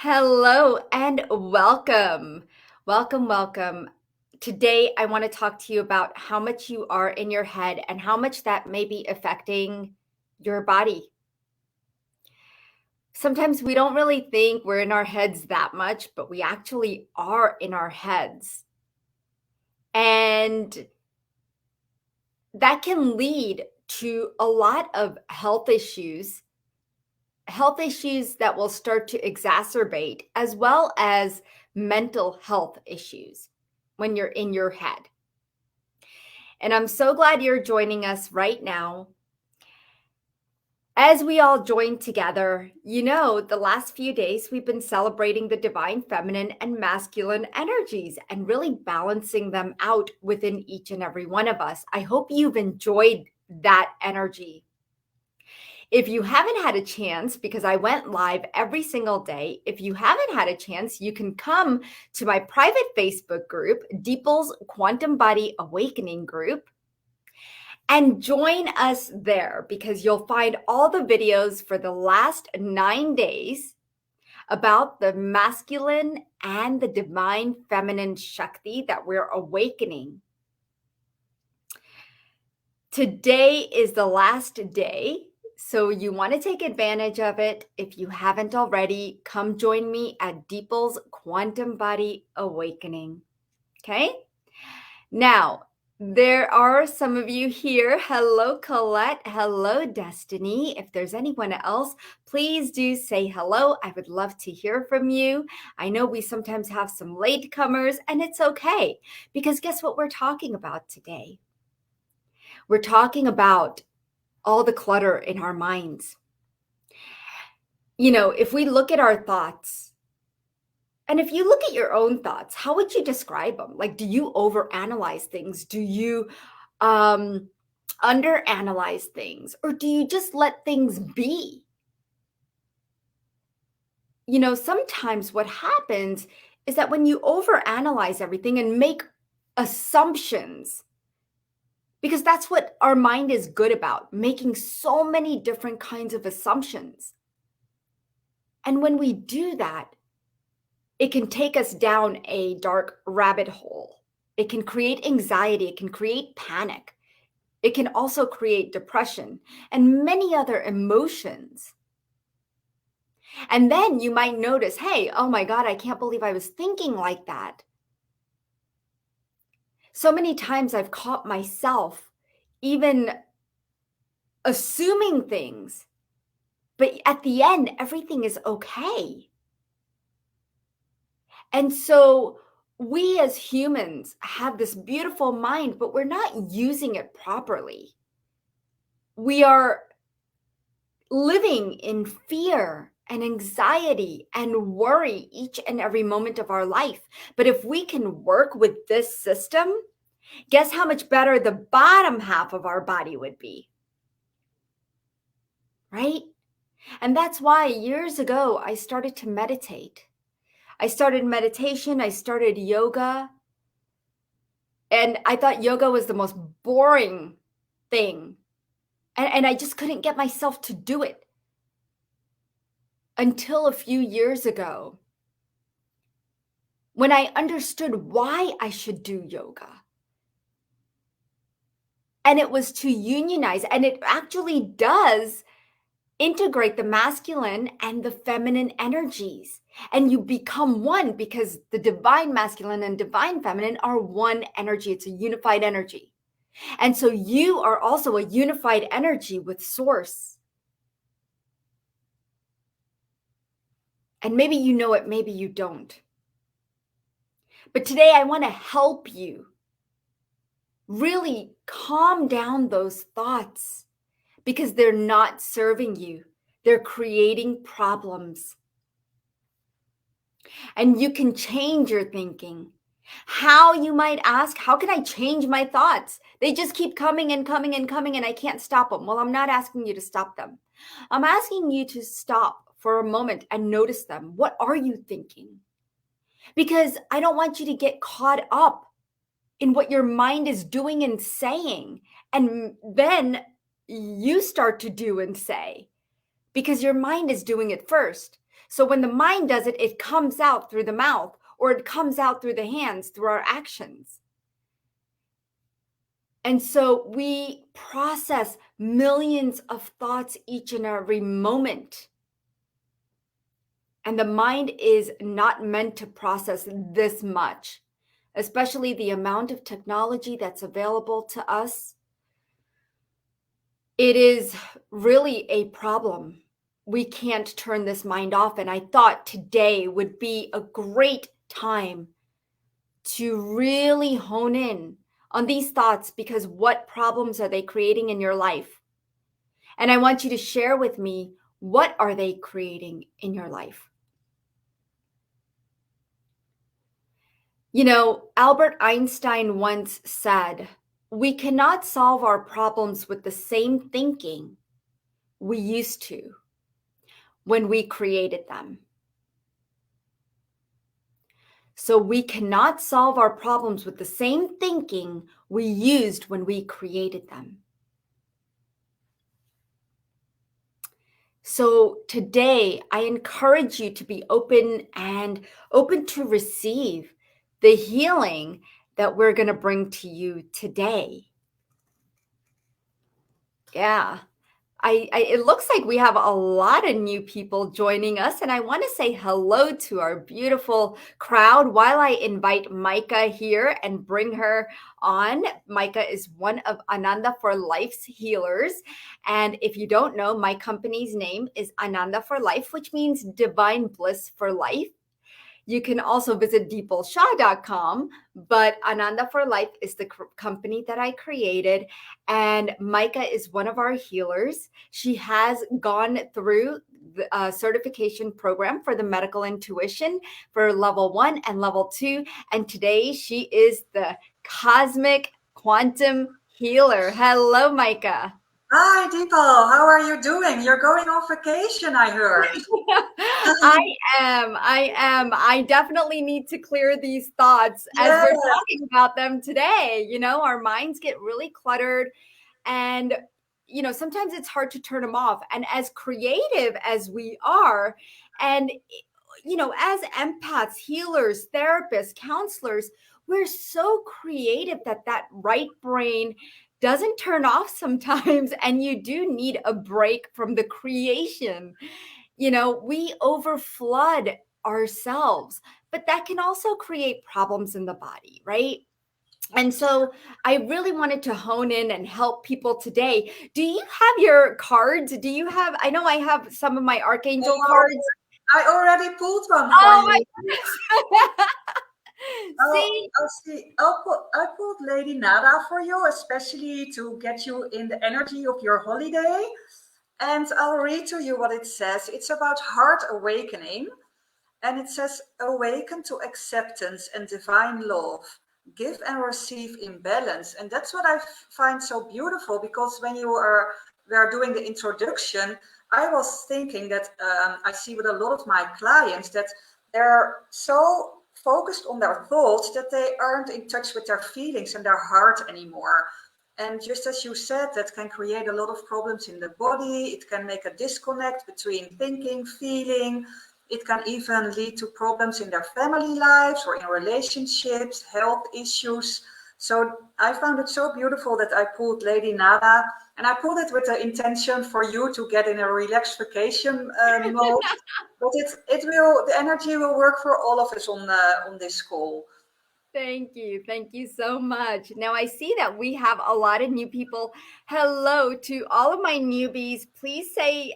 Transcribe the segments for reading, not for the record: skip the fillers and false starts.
Hello and welcome. Welcome, welcome. Today, I want to talk to you about how much you are in your head and how much that may be affecting your body. Sometimes we don't really think we're in our heads that much, but we actually are in our heads. And that can lead to a lot of health issues that will start to exacerbate, as well as mental health issues when you're in your head. And I'm so glad you're joining us right now. As we all join together, the last few days we've been celebrating the divine feminine and masculine energies and really balancing them out within each and every one of us. I hope you've enjoyed that energy. If you haven't had a chance, because I went live every single day, if you haven't had a chance, you can come to my private Facebook group, Dipal's Quantum Body Awakening group, and join us there because you'll find all the videos for the last 9 days about the masculine and the divine feminine Shakti that we're awakening. Today is the last day. So you want to take advantage of it. If you haven't already, come join me at Dipal's Quantum Body Awakening. Okay? Now, there are some of you here. Hello, Colette. Hello, Destiny. If there's anyone else, please do say hello. I would love to hear from you. I know we sometimes have some latecomers, and it's okay because guess what we're talking about today? We're talking about all the clutter in our minds. If we look at our thoughts, and if you look at your own thoughts, how would you describe them? Like, do you overanalyze things? Do you underanalyze things? Or do you just let things be? Sometimes what happens is that when you overanalyze everything and make assumptions, because that's what our mind is good about, making so many different kinds of assumptions. And when we do that, it can take us down a dark rabbit hole. It can create anxiety. It can create panic. It can also create depression and many other emotions. And then you might notice, hey, oh my God, I can't believe I was thinking like that. So many times I've caught myself even assuming things, but at the end, everything is okay. And so we as humans have this beautiful mind, but we're not using it properly. We are living in fear and anxiety and worry each and every moment of our life. But if we can work with this system, guess how much better the bottom half of our body would be, right? And that's why years ago, I started to meditate. I started meditation, I started yoga, and I thought yoga was the most boring thing. And I just couldn't get myself to do it until a few years ago when I understood why I should do yoga. And it was to unionize, and it actually does integrate the masculine and the feminine energies. And you become one because the divine masculine and divine feminine are one energy. It's a unified energy. And so you are also a unified energy with source. And maybe you know it, maybe you don't. But today I want to help you really calm down those thoughts because they're not serving you. They're creating problems. And you can change your thinking. How, you might ask, how can I change my thoughts? They just keep coming and coming and coming and I can't stop them. Well, I'm not asking you to stop them. I'm asking you to stop for a moment and notice them. What are you thinking? Because I don't want you to get caught up in what your mind is doing and saying. And then you start to do and say. because your mind is doing it first. So when the mind does it, it comes out through the mouth, or it comes out through the hands, through our actions. And so we process millions of thoughts each and every moment. And the mind is not meant to process this much, especially the amount of technology that's available to us. It is really a problem. We can't turn this mind off. And I thought today would be a great time to really hone in on these thoughts, because what problems are they creating in your life? And I want you to share with me, what are they creating in your life? You know, Albert Einstein once said, we cannot solve our problems with the same thinking we used to when we created them. So we cannot solve our problems with the same thinking we used when we created them. So today, I encourage you to be open to receive the healing that we're going to bring to you today. Yeah. It looks like we have a lot of new people joining us, and I want to say hello to our beautiful crowd while I invite Micah here and bring her on. Micah is one of Ananda for Life's healers. And if you don't know, my company's name is Ananda for Life, which means divine bliss for life. You can also visit dipalshah.com, but Ananda for Life is the company that I created. And Micah is one of our healers. She has gone through the certification program for the medical intuition for level 1 and level 2. And today she is the cosmic quantum healer. Hello, Micah. Hi, Dipal. How are you doing? You're going on vacation, I heard. I am. I am. I definitely need to clear these thoughts as Yeah, we're talking about them today. You know, our minds get really cluttered, and, sometimes it's hard to turn them off. And as creative as we are, and, as empaths, healers, therapists, counselors, we're so creative that right brain doesn't turn off sometimes. And you do need a break from the creation. We overflood ourselves, but that can also create problems in the body, right? And so I really wanted to hone in and help people today. Do you have your cards? I know I have some of my Archangel cards. I already pulled one for Oh my you. goodness. See? I'll see. I pulled Lady Nada for you, especially to get you in the energy of your holiday. And I'll read to you what it says. It's about heart awakening. And it says, awaken to acceptance and divine love. Give and receive in balance. And that's what I find so beautiful, because when we are doing the introduction, I was thinking that I see with a lot of my clients that they're so focused on their thoughts that they aren't in touch with their feelings and their heart anymore. And just as you said, that can create a lot of problems in the body. It can make a disconnect between thinking, feeling. It can even lead to problems in their family lives or in relationships, health issues. So I found it so beautiful that I pulled Lady Nada, and I pulled it with the intention for you to get in a relaxed vacation mode. But the energy will work for all of us on this call. Thank you. Thank you so much. Now I see that we have a lot of new people. Hello to all of my newbies. Please say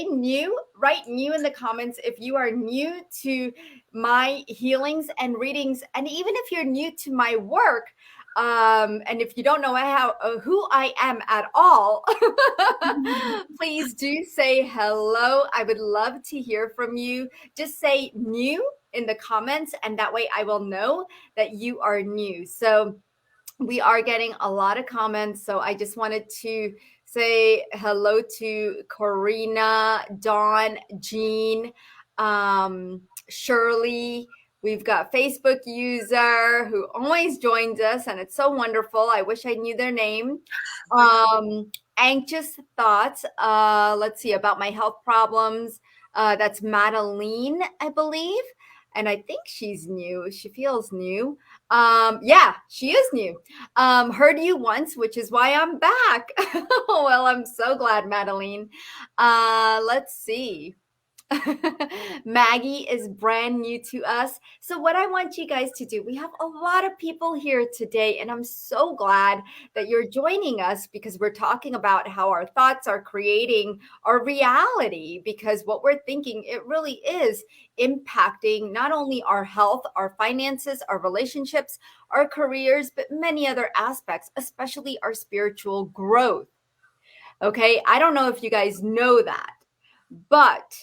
new, write new in the comments if you are new to my healings and readings, and even if you're new to my work. And if you don't know who I am at all, please do say hello. I would love to hear from you. Just say new in the comments, and that way I will know that you are new. So we are getting a lot of comments. So I just wanted to say hello to Corina, Dawn, Jean, Shirley. We've got Facebook user who always joins us, and it's so wonderful. I wish I knew their name. anxious thoughts. Let's see, about my health problems. That's Madeline, I believe. And I think she's new. She feels new. Yeah, she is new. Heard you once, which is why I'm back. Well, I'm so glad, Madeline. Let's see. Maggie is brand new to us. So, what I want you guys to do, we have a lot of people here today, and I'm so glad that you're joining us because we're talking about how our thoughts are creating our reality. Because what we're thinking, it really is impacting not only our health, our finances, our relationships, our careers, but many other aspects, especially our spiritual growth. Okay, I don't know if you guys know that, but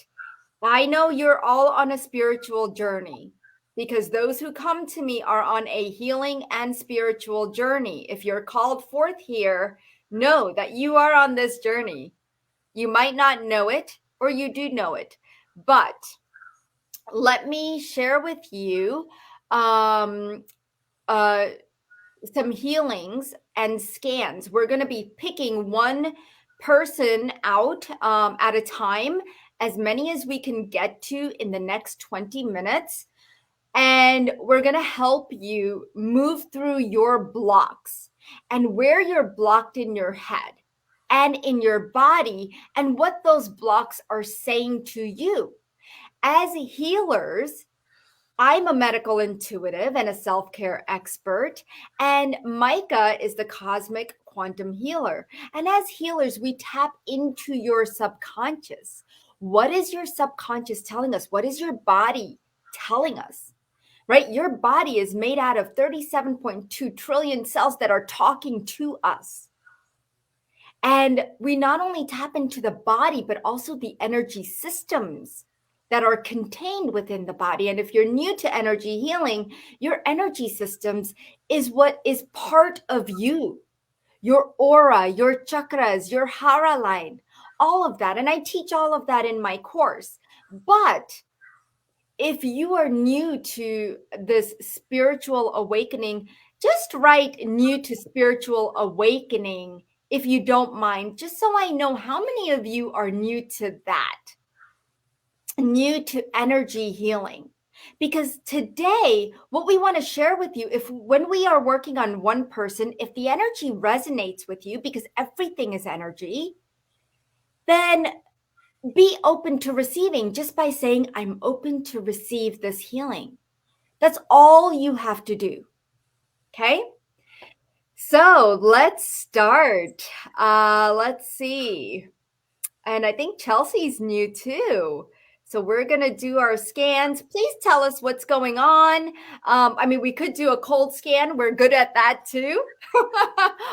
I know you're all on a spiritual journey because those who come to me are on a healing and spiritual journey. If you're called forth here, know that you are on this journey. You might not know it, or you do know it, but let me share with you um, uh, some healings and scans. We're going to be picking one person out at a time, as many as we can get to in the next 20 minutes. And we're going to help you move through your blocks and where you're blocked in your head and in your body, and what those blocks are saying to you. As healers, I'm a medical intuitive and a self care expert, and Micah is the cosmic quantum healer. And as healers, we tap into your subconscious. What is your subconscious telling us? What is your body telling us? Right? Your body is made out of 37.2 trillion cells that are talking to us. And we not only tap into the body, but also the energy systems that are contained within the body. And if you're new to energy healing, your energy systems is what is part of you, your aura, your chakras, your hara line, all of that. And I teach all of that in my course. But if you are new to this spiritual awakening, just write new to spiritual awakening if you don't mind, just so I know how many of you are new to that, new to energy healing. Because today, what we want to share with you, if when we are working on one person, if the energy resonates with you, because everything is energy, then be open to receiving just by saying, I'm open to receive this healing. That's all you have to do. Okay. So let's start. Let's see. And I think Chelsea's new too. So we're going to do our scans. Please tell us what's going on. I mean, we could do a cold scan. We're good at that too.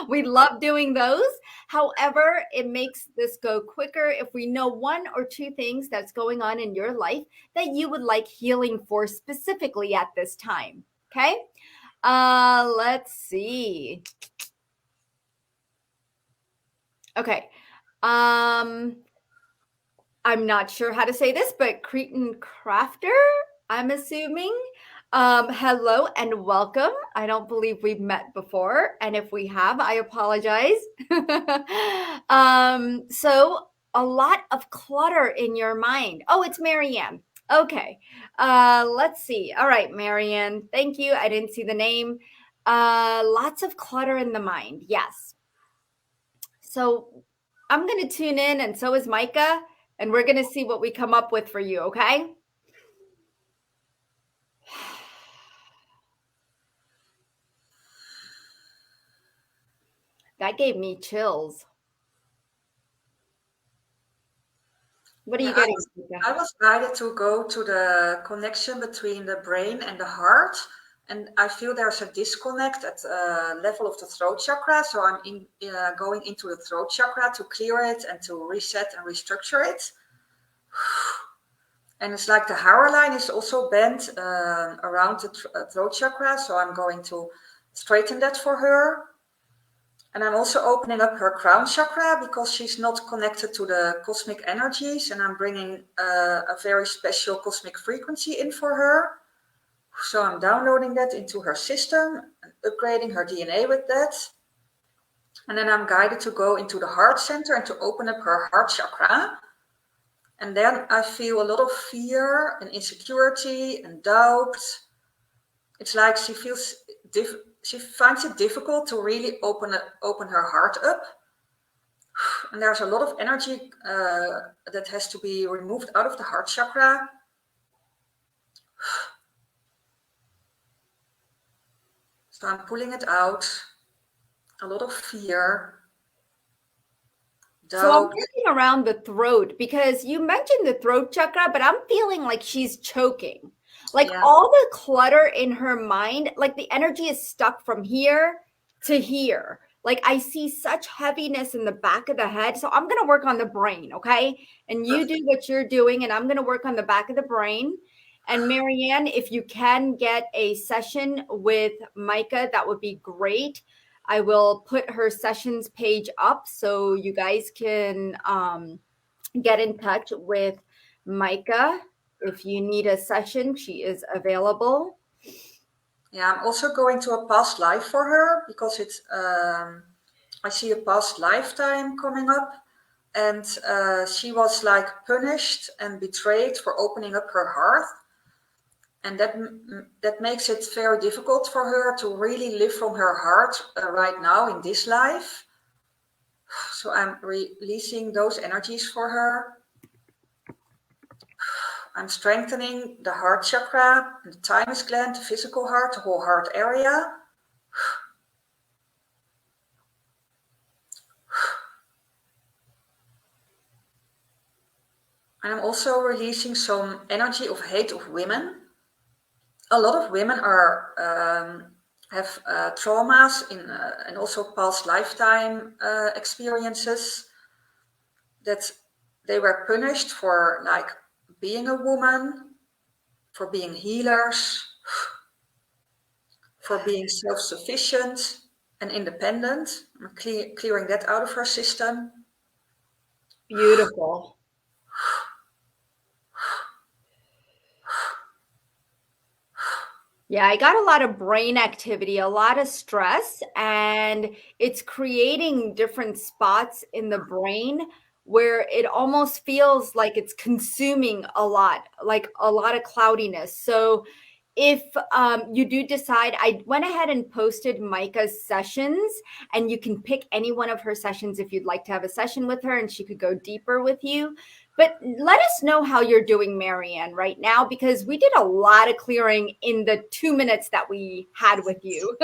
We love doing those. However, it makes this go quicker if we know one or two things that's going on in your life that you would like healing for specifically at this time. Okay. Let's see. Okay. I'm not sure how to say this, but Cretan Crafter, I'm assuming. Hello and welcome. I don't believe we've met before. And if we have, I apologize. So a lot of clutter in your mind. Oh, it's Marianne. Okay. Let's see. All right, Marianne. Thank you. I didn't see the name. Lots of clutter in the mind. Yes. So I'm going to tune in, and so is Micah, and we're going to see what we come up with for you, okay? That gave me chills. What are Yeah, you getting, Micah? I was guided to go to the connection between the brain and the heart. And I feel there's a disconnect at the level of the throat chakra. So I'm going into the throat chakra to clear it and to reset and restructure it. And it's like the hara line is also bent around the throat chakra. So I'm going to straighten that for her. And I'm also opening up her crown chakra because she's not connected to the cosmic energies. And I'm bringing a very special cosmic frequency in for her. So I'm downloading that into her system and upgrading her DNA with that. And then I'm guided to go into the heart center and to open up her heart chakra. And then I feel a lot of fear and insecurity and doubt. It's like she finds it difficult to really open her heart up. And there's a lot of energy that has to be removed out of the heart chakra. So I'm pulling it out. A lot of fear. So I'm Doubt. looking around the throat because you mentioned the throat chakra, but I'm feeling like she's choking. Like Yeah. all the clutter in her mind, like the energy is stuck from here to here. Like I see such heaviness in the back of the head. So I'm going to work on the brain, okay? And you do what you're doing, and I'm going to work on the back of the brain. And Marianne, if you can get a session with Micah, that would be great. I will put her sessions page up so you guys can get in touch with Micah. If you need a session, she is available. Yeah, I'm also going to a past life for her because it's I see a past lifetime coming up, and she was like punished and betrayed for opening up her heart, and that makes it very difficult for her to really live from her heart right now in this life. So I'm releasing those energies for her. I'm strengthening the heart chakra, the thymus gland, the physical heart, the whole heart area. And I'm also releasing some energy of hate of women. A lot of women have traumas and also past lifetime experiences that they were punished for, like being a woman, for being healers, for being self-sufficient and independent. I'm clearing that out of her system. Beautiful. Yeah, I got a lot of brain activity, a lot of stress, and it's creating different spots in the brain where it almost feels like it's consuming a lot, like a lot of cloudiness. So if you do decide, I went ahead and posted Micah's sessions, and you can pick any one of her sessions if you'd like to have a session with her and she could go deeper with you. But let us know how you're doing, Marianne, right now, because we did a lot of clearing in the 2 minutes that we had with you.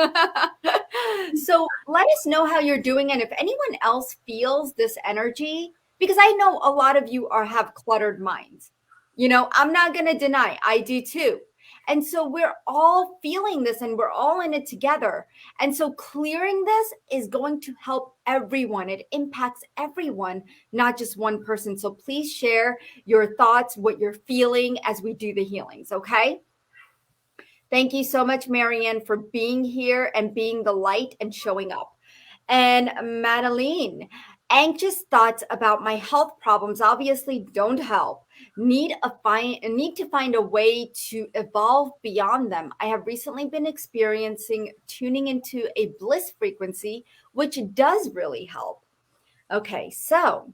So let us know how you're doing. And if anyone else feels this energy, because I know a lot of you have cluttered minds. I'm not going to deny, I do too. And so we're all feeling this and we're all in it together. And so clearing this is going to help everyone. It impacts everyone, not just one person. So please share your thoughts, what you're feeling as we do the healings, okay? Thank you so much, Marianne, for being here and being the light and showing up. And Madeline, anxious thoughts about my health problems obviously don't help. Need to find a way to evolve beyond them. I have recently been experiencing tuning into a bliss frequency, which does really help. Okay, so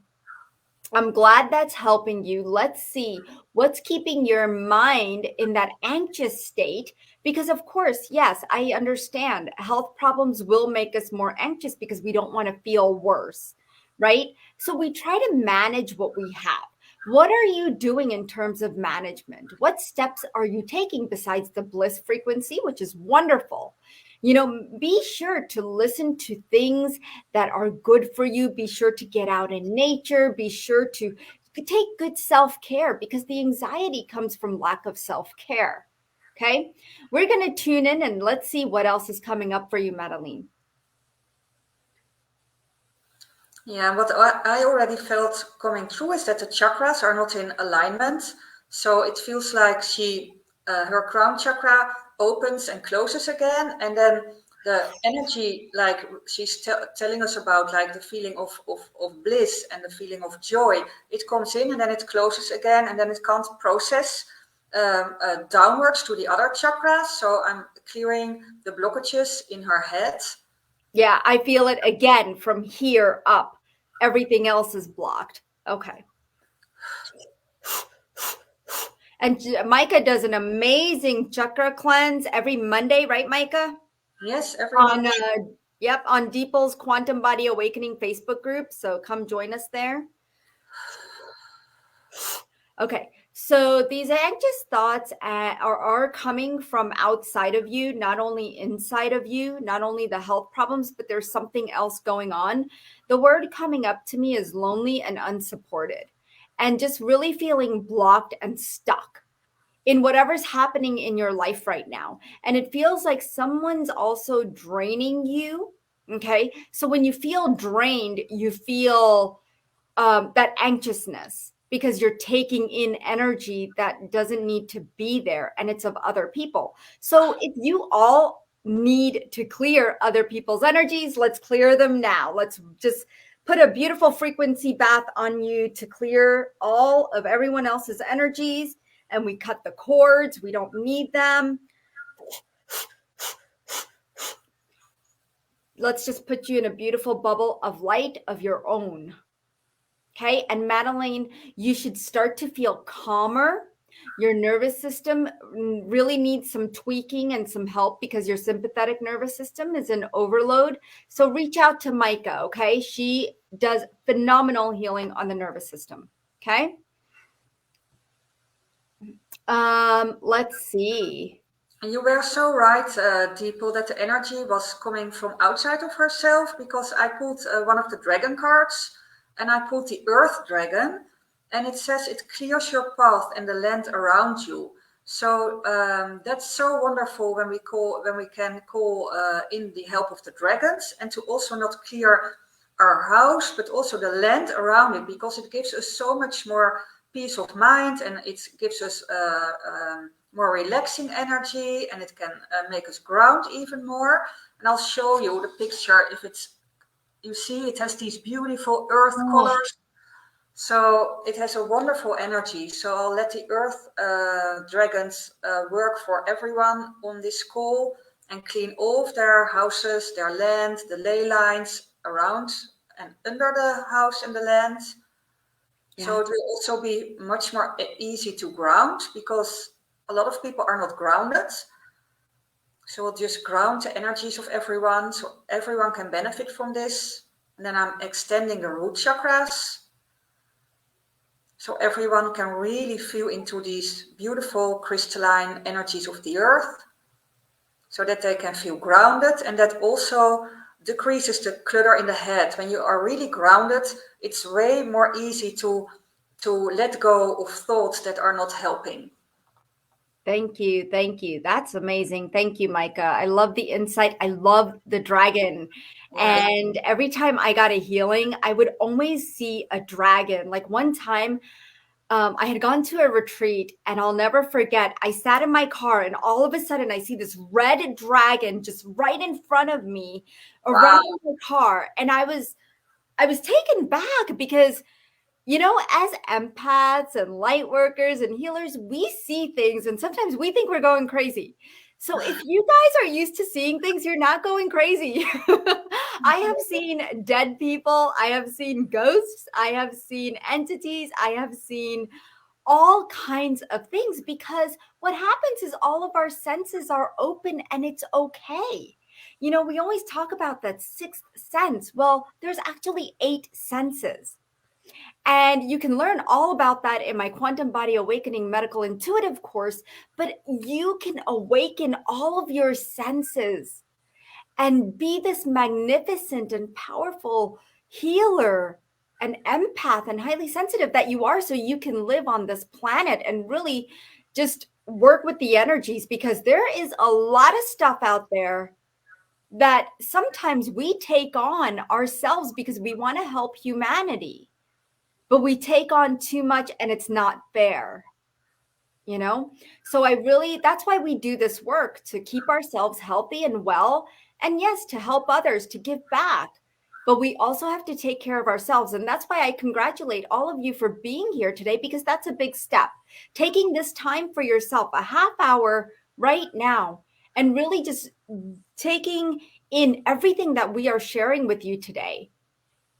I'm glad that's helping you. Let's see what's keeping your mind in that anxious state. Because, of course, yes, I understand health problems will make us more anxious because we don't want to feel worse, right? So we try to manage what we have. What are you doing in terms of management? What steps are you taking besides the bliss frequency, which is wonderful? Be sure to listen to things that are good for you. Be sure to get out in nature. Be sure to take good self care because the anxiety comes from lack of self care. Okay. We're going to tune in and let's see what else is coming up for you, Madeline. Yeah, what I already felt coming through is that the chakras are not in alignment. So it feels like her crown chakra opens and closes again. And then the energy, like she's telling us about, like the feeling of bliss and the feeling of joy, it comes in and then it closes again. And then it can't process downwards to the other chakras. So I'm clearing the blockages in her head Yeah, I feel it again from here up. Everything else is blocked. Okay. And Micah does an amazing chakra cleanse every Monday, right, Micah? Yes, every On Monday. yep, on Dipal's Quantum Body Awakening Facebook group. So come join us there. Okay, so these anxious thoughts are coming from outside of you, not only inside of you, not only the health problems, but there's something else going on. The word coming up to me is lonely and unsupported, and just really feeling blocked and stuck in whatever's happening in your life right now. And it feels like someone's also draining you. Okay, so when you feel drained, you feel that anxiousness because you're taking in energy that doesn't need to be there and it's of other people. So if you all need to clear other people's energies, let's clear them now. Let's just put a beautiful frequency bath on you to clear all of everyone else's energies, and we cut the cords. We don't need them. Let's just put you in a beautiful bubble of light of your own. Okay. And Madeline, you should start to feel calmer. Your nervous system really needs some tweaking and some help because your sympathetic nervous system is in overload. So reach out to Micah. Okay. She does phenomenal healing on the nervous system. Okay. Let's see. And you were so right, Deeple, that the energy was coming from outside of herself, because I pulled one of the dragon cards and I pulled the Earth Dragon, and it says it clears your path and the land around you. So that's so wonderful when we can call in the help of the dragons, and to also not clear our house, but also the land around it, because it gives us so much more peace of mind, and it gives us more relaxing energy, and it can make us ground even more. And I'll show you the picture. If it's, you see, it has these beautiful earth Oh, colors. So it has a wonderful energy. So I'll let the earth dragons work for everyone on this call and clean all of their houses, their land, the ley lines around and under the house and the land. yeah. So it will also be much more easy to ground, because a lot of people are not grounded. So we'll just ground the energies of everyone so everyone can benefit from this. And then I'm extending the root chakras, so everyone can really feel into these beautiful crystalline energies of the earth, so that they can feel grounded. And that also decreases the clutter in the head. When you are really grounded, it's way more easy to let go of thoughts that are not helping. Thank you. Thank you. That's amazing. Thank you, Micah. I love the insight. I love the dragon. Yes. And every time I got a healing, I would always see a dragon. Like one time, I had gone to a retreat, and I'll never forget. I sat in my car, and all of a sudden, I see this red dragon just right in front of me around Wow. the car. And I was taken back because as empaths and light workers and healers, we see things and sometimes we think we're going crazy. So if you guys are used to seeing things, you're not going crazy. I have seen dead people, I have seen ghosts, I have seen entities, I have seen all kinds of things, because what happens is all of our senses are open and it's okay. We always talk about that sixth sense. Well, there's actually eight senses. And you can learn all about that in my Quantum Body Awakening Medical Intuitive course. But you can awaken all of your senses and be this magnificent and powerful healer and empath and highly sensitive that you are, so you can live on this planet and really just work with the energies, because there is a lot of stuff out there that sometimes we take on ourselves because we want to help humanity, but we take on too much and it's not fair, you know? So that's why we do this work, to keep ourselves healthy and well. And yes, to help others, to give back. But we also have to take care of ourselves. And that's why I congratulate all of you for being here today, because that's a big step. Taking this time for yourself, a half hour right now, and really just taking in everything that we are sharing with you today.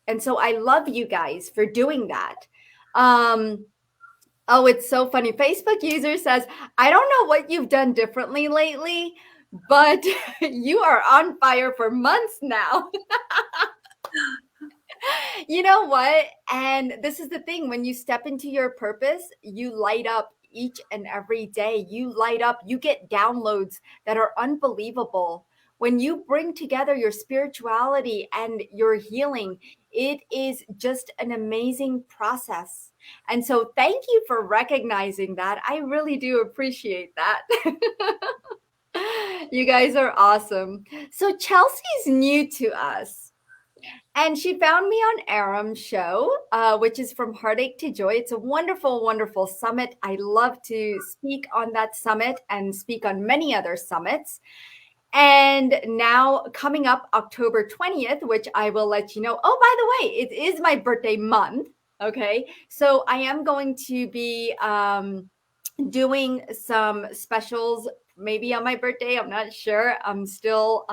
And so I love you guys for doing that. Oh, it's so funny. Facebook user says, I don't know what you've done differently lately, but you are on fire for months now. You know what? And this is the thing, when you step into your purpose, you light up each and every day. You light up, you get downloads that are unbelievable. When you bring together your spirituality and your healing, it is just an amazing process. And so, thank you for recognizing that. I really do appreciate that. You guys are awesome. So, Chelsea's new to us. And she found me on Aram's show, which is From Heartache to Joy. It's a wonderful, wonderful summit. I love to speak on that summit and speak on many other summits. And now coming up October 20th, which I will let you know. Oh, by the way, it is my birthday month. Okay. So I am going to be doing some specials maybe on my birthday. I'm not sure. I'm still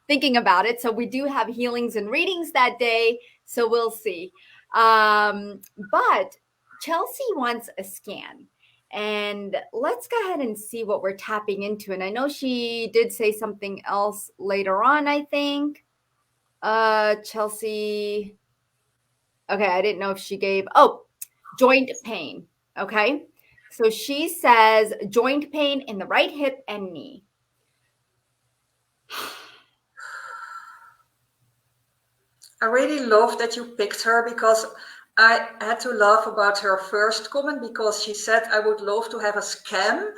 thinking about it. So we do have healings and readings that day. So we'll see. But Chelsea wants a scan. And let's go ahead and see what we're tapping into. And I know she did say something else later on, I think. Chelsea. Okay, I didn't know if she gave, joint pain. Okay. So she says joint pain in the right hip and knee. I really love that you picked her because I had to laugh about her first comment because she said, I would love to have a scam.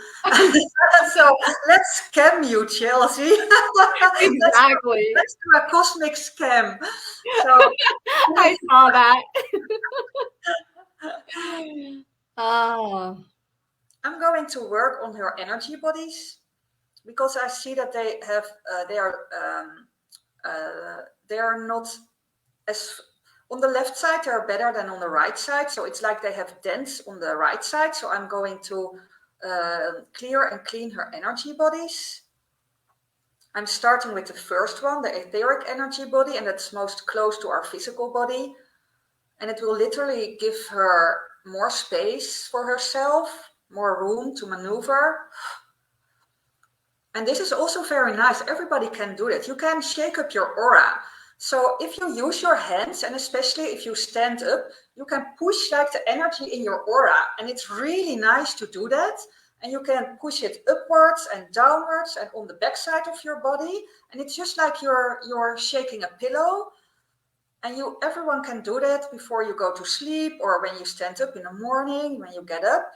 So let's scam you, Chelsea. Exactly. Let's do a cosmic scam. So I saw that. Oh. I'm going to work on her energy bodies because I see that they have they are not as on the left side they're better than on the right side, so it's like they have dents on the right side. So I'm going to clear and clean her energy bodies. I'm starting with the first one, the etheric energy body, and that's most close to our physical body, and it will literally give her more space for herself, more room to maneuver. And this is also very nice. Everybody can do that. You can shake up your aura. So if you use your hands, and especially if you stand up, you can push like the energy in your aura. And it's really nice to do that. And you can push it upwards and downwards and on the back side of your body. And it's just like you're shaking a pillow. And everyone can do that before you go to sleep or when you stand up in the morning, when you get up.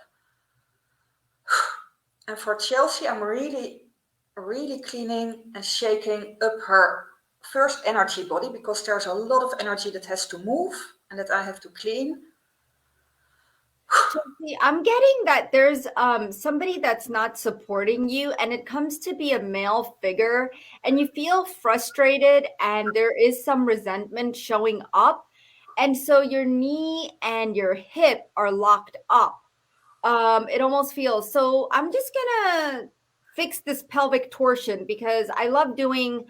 And for Chelsea, I'm really cleaning and shaking up her first energy body because there's a lot of energy that has to move and that I have to clean. Chelsea, I'm getting that there's somebody that's not supporting you, and it comes to be a male figure, and you feel frustrated, and there is some resentment showing up. And so your knee and your hip are locked up. It almost feels so. I'm just gonna fix this pelvic torsion because I love doing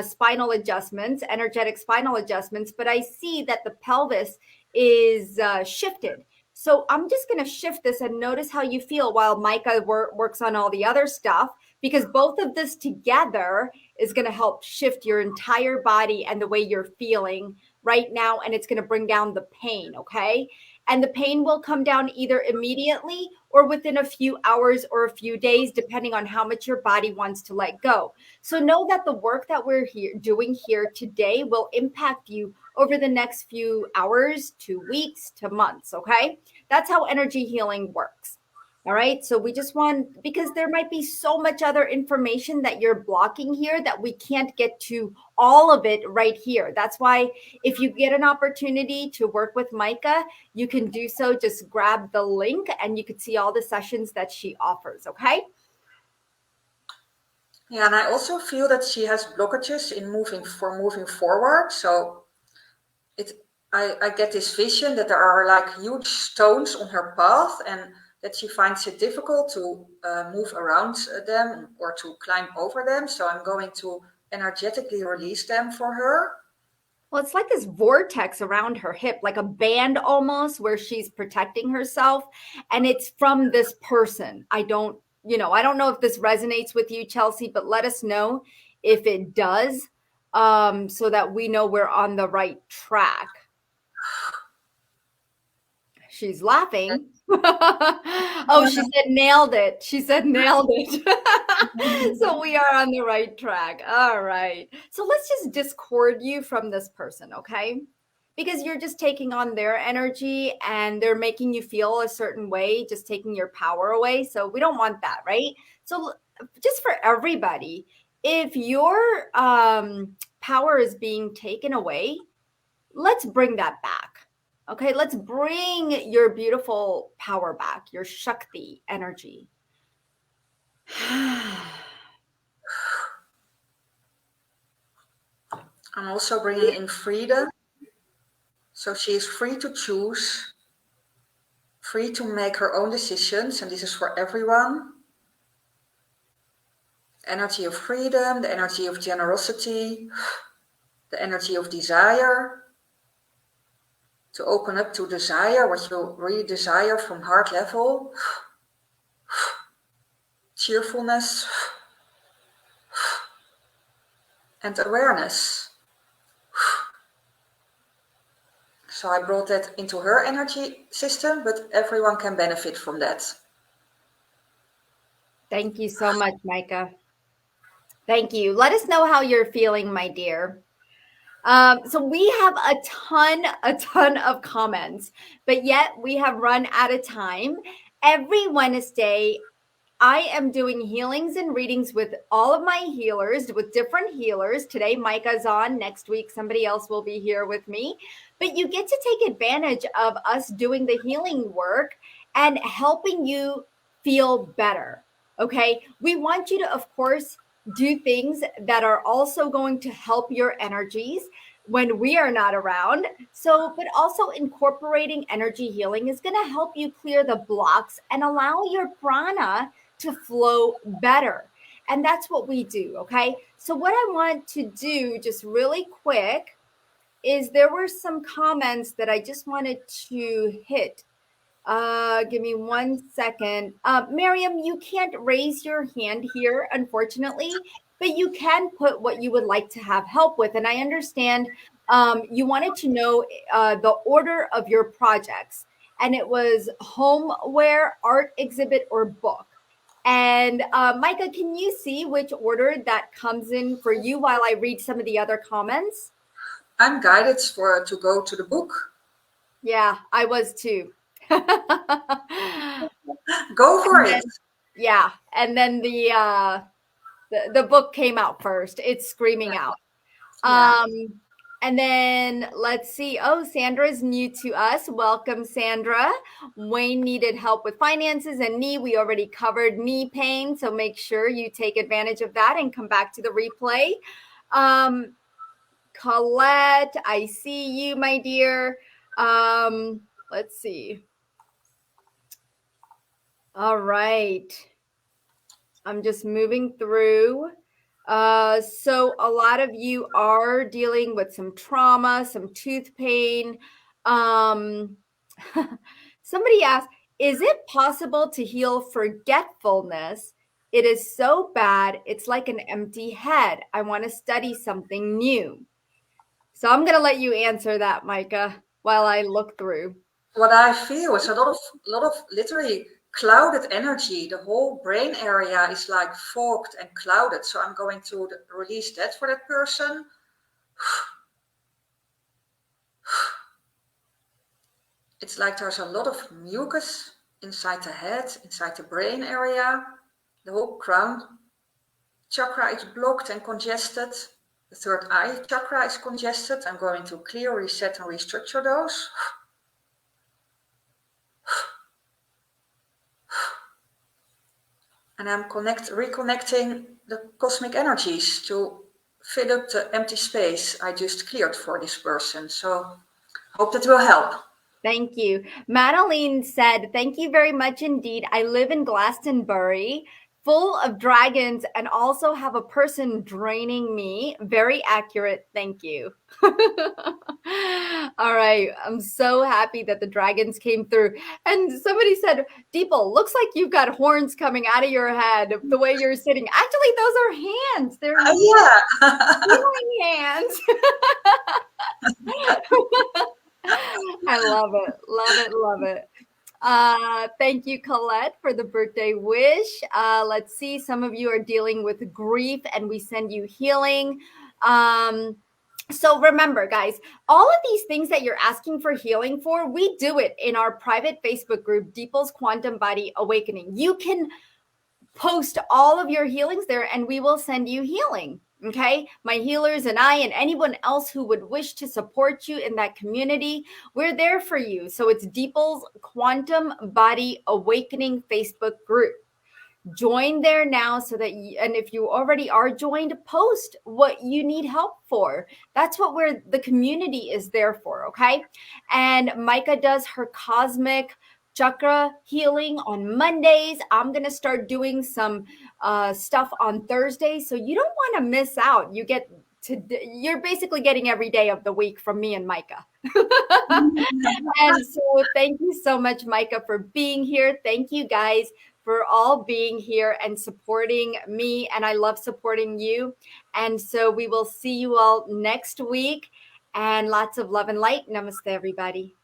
spinal adjustments, energetic spinal adjustments, but I see that the pelvis is shifted. So I'm just gonna shift this and notice how you feel while Micah works on all the other stuff, because both of this together is gonna help shift your entire body and the way you're feeling right now, and it's gonna bring down the pain. Okay. And the pain will come down either immediately or within a few hours or a few days, depending on how much your body wants to let go. So know that the work that we're doing here today will impact you over the next few hours to weeks to months. Okay. That's how energy healing works. All right. So we just want, because there might be so much other information that you're blocking here that we can't get to all of it right here. That's why if you get an opportunity to work with Micah, you can do so. Just grab the link and you can see all the sessions that she offers. Okay. Yeah, and I also feel that she has blockages in moving forward. So I get this vision that there are like huge stones on her path and that she finds it difficult to move around them or to climb over them. So I'm going to energetically release them for her. Well, it's like this vortex around her hip, like a band almost, where she's protecting herself. And it's from this person. I don't know if this resonates with you, Chelsea, but let us know if it does, so that we know we're on the right track. She's laughing. Oh, she said nailed it. She said nailed it. So we are on the right track. All right. So let's just discord you from this person, okay? Because you're just taking on their energy and they're making you feel a certain way, just taking your power away. So we don't want that, right? So just for everybody, if your power is being taken away, let's bring that back. Okay, let's bring your beautiful power back, your Shakti energy. I'm also bringing in freedom. So she is free to choose, free to make her own decisions, and this is for everyone. Energy of freedom, the energy of generosity, the energy of desire. To open up to desire, what you really desire from heart level. Cheerfulness and awareness. So I brought that into her energy system, but everyone can benefit from that. Thank you so much, Micah. Thank you. Let us know how you're feeling, my dear. So we have a ton of comments, but yet we have run out of time. Every Wednesday, I am doing healings and readings with all of my healers, with different healers. Today, Micah's on. Next week, somebody else will be here with me. But you get to take advantage of us doing the healing work and helping you feel better. Okay. We want you to, of course, do things that are also going to help your energies when we are not around. So, but also incorporating energy healing is going to help you clear the blocks and allow your prana to flow better. And that's what we do. Okay. So, what I want to do just really quick is there were some comments that I just wanted to hit. Give me 1 second. Miriam, you can't raise your hand here, unfortunately, but you can put what you would like to have help with. And I understand you wanted to know the order of your projects, and it was homeware, art exhibit, or book. And Micah, can you see which order that comes in for you while I read some of the other comments? I'm guided to go to the book. Yeah, I was too. Go for it. Yeah, and then the book came out first. It's screaming out. Yeah. And then let's see. Oh, Sandra's new to us. Welcome, Sandra. Wayne needed help with finances and knee. We already covered knee pain, so make sure you take advantage of that and come back to the replay. Colette, I see you, my dear. Let's see. All right. I'm just moving through. So a lot of you are dealing with some trauma, some tooth pain. Somebody asked, is it possible to heal forgetfulness? It is so bad. It's like an empty head. I want to study something new. So I'm going to let you answer that, Micah, while I look through. What I feel is a lot of literally clouded energy. The whole brain area is like fogged and clouded. So I'm going to release that for that person. It's like there's a lot of mucus inside the head, inside the brain area. The whole crown chakra is blocked and congested. The third eye chakra is congested. I'm going to clear, reset, and restructure those. And I'm reconnecting the cosmic energies to fill up the empty space I just cleared for this person. So hope that will help. Thank you. Madeline said, thank you very much indeed. I live in Glastonbury. full of dragons and also have a person draining me. Very accurate. Thank you. All right. I'm so happy that the dragons came through. And somebody said, Dipal, looks like you've got horns coming out of your head the way you're sitting. Actually, those are hands. They're Yeah. healing hands. I love it. Love it. Love it. Thank you, Colette, for the birthday wish. Let's see. Some of you are dealing with grief, and we send you healing. So remember, guys, all of these things that you're asking for healing for, we do it in our private Facebook group, Deeple's Quantum Body Awakening. You can post all of your healings there, and we will send you healing. Okay, my healers and I, and anyone else who would wish to support you in that community, we're there for you. So it's Deeple's Quantum Body Awakening Facebook group. Join there now so that and if you already are joined, post what you need help for. That's what the community is there for. Okay, and Micah does her cosmic chakra healing on Mondays. I'm gonna start doing some stuff on Thursdays, so you don't want to miss out. You're basically getting every day of the week from me and Micah. And so thank you so much, Micah, for being here. Thank you guys for all being here and supporting me. And I love supporting you. And so we will see you all next week. And lots of love and light. Namaste, everybody.